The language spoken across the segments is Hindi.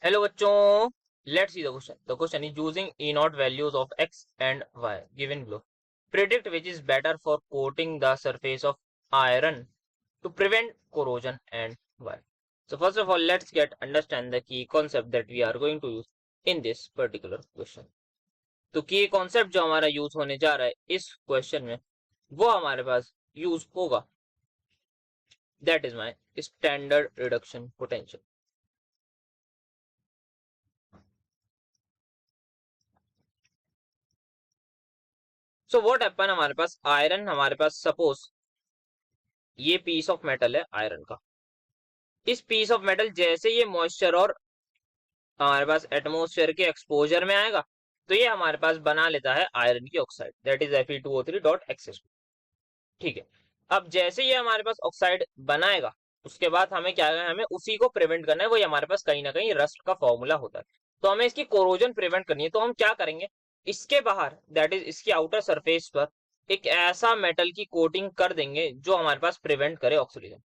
हेलो बच्चों, let's see the question. The question is using E naught values of x and y given below. Predict which is better for coating the surface of iron to prevent corrosion and why. So first of all, let's get understand the key concept that we are going to use in this particular question. तो key concept जो हमारा यूज होने जा रहा है इस क्वेश्चन में वो हमारे पास यूज होगा. That is my standard reduction potential. So what happen, हमारे पास आयरन, हमारे पास सपोज ये पीस ऑफ मेटल है आयरन का. इस पीस ऑफ मेटल जैसे ये मॉइस्चर और हमारे पास एटमोस्फेयर के एक्सपोजर में आएगा तो ये हमारे पास बना लेता है आयरन की ऑक्साइड, दैट इज Fe2O3.Xs2. ठीक है. अब जैसे ये हमारे पास ऑक्साइड बनाएगा उसके बाद हमें क्या है, हमें उसी को प्रिवेंट करना है. वही हमारे पास कहीं ना कहीं रस्ट का फॉर्मूला होता है. तो हमें इसकी कोरोजन प्रिवेंट करनी है. तो हम क्या करेंगे, इसके बाहर दैट इज इसकी आउटर सरफेस पर एक ऐसा मेटल की कोटिंग कर देंगे जो हमारे पास प्रिवेंट करे ऑक्सीडेशन.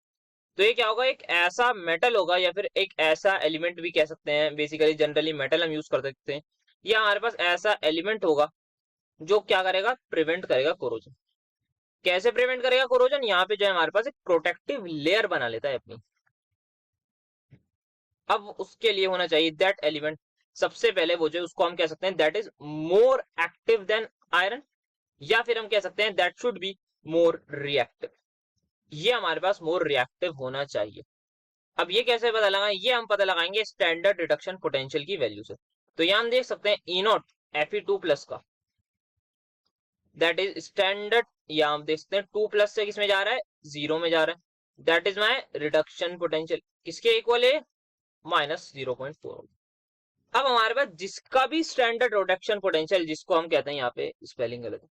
तो ये क्या होगा, एक ऐसा मेटल होगा या फिर एक ऐसा एलिमेंट भी कह सकते हैं. बेसिकली जनरली मेटल हम यूज कर सकते हैं. ये हमारे पास ऐसा एलिमेंट होगा जो क्या करेगा, प्रिवेंट करेगा कोरोजन. कैसे प्रिवेंट करेगा कोरोजन, यहाँ पे जो है हमारे पास एक प्रोटेक्टिव लेयर बना लेता है अपनी. अब उसके लिए होना चाहिए दैट एलिमेंट, सबसे पहले वो जो उसको हम कह सकते हैं that is more active than iron, या फिर हम कह सकते हैं that should be more reactive. ये हमारे पास मोर रिएक्टिव होना चाहिए. अब ये कैसे पता लगाएं, ये हम पता लगाएंगे स्टैंडर्ड रिडक्शन पोटेंशियल की वैल्यू से. तो यहां हम देख सकते हैं E0 Fe2+ का दैट इज स्टैंडर्ड. या हम देख सकते हैं 2+ से किसमें जा रहा है, 0 में जा रहा है. That is my reduction potential. किसके इक्वल है, -0.4. अब हमारे पास जिसका भी स्टैंडर्ड रिडक्शन पोटेंशियल, जिसको हम कहते हैं, यहाँ पे स्पेलिंग गलत है,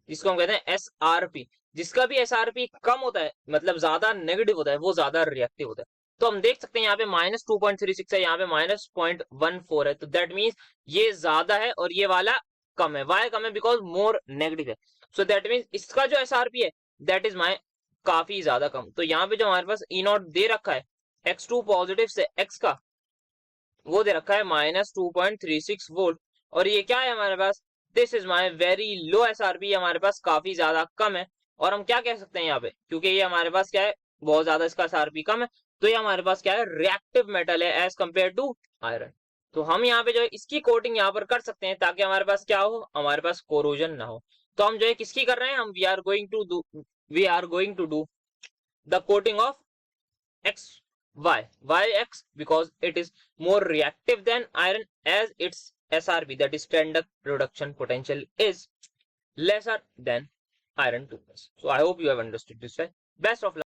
जिसको हम कहते हैं SRP, जिसका भी SRP कम होता है मतलब ज्यादा नेगेटिव होता है वो ज्यादा रिएक्टिव होता है. तो हम देख सकते हैं यहाँ पे -2.36 है, यहाँ पे -0.14 है. तो दैट मीन्स ये ज्यादा है और ये वाला कम है. वाई कम है, बिकॉज मोर नेगेटिव है. सो दैट मीन्स इसका जो SRP है दैट इज माई काफी ज्यादा कम. तो यहाँ पे जो हमारे पास E0 दे रखा है X2 पॉजिटिव से X का, वो दे रखा है -2.36 वोल्ट. और ये क्या है हमारे पास, this is my very low SRP, हमारे पास काफी ज्यादा कम है. और हम क्या कह सकते हैं यहाँ पे, क्योंकि ये हमारे पास क्या है, बहुत ज्यादा इसका SRP कम है, तो ये हमारे पास क्या है, रिएक्टिव मेटल है एज कंपेयर टू आयरन. तो हम यहाँ पे जो है इसकी कोटिंग यहाँ पर कर सकते हैं ताकि हमारे पास क्या हो, हमारे पास कोरोजन ना हो. तो हम जो है किसकी कर रहे हैं, हम we are going to do the coating of X why X, because it is more reactive than iron as its SRP, that is standard reduction potential, is lesser than iron 2+. So I hope you have understood this. Best of luck.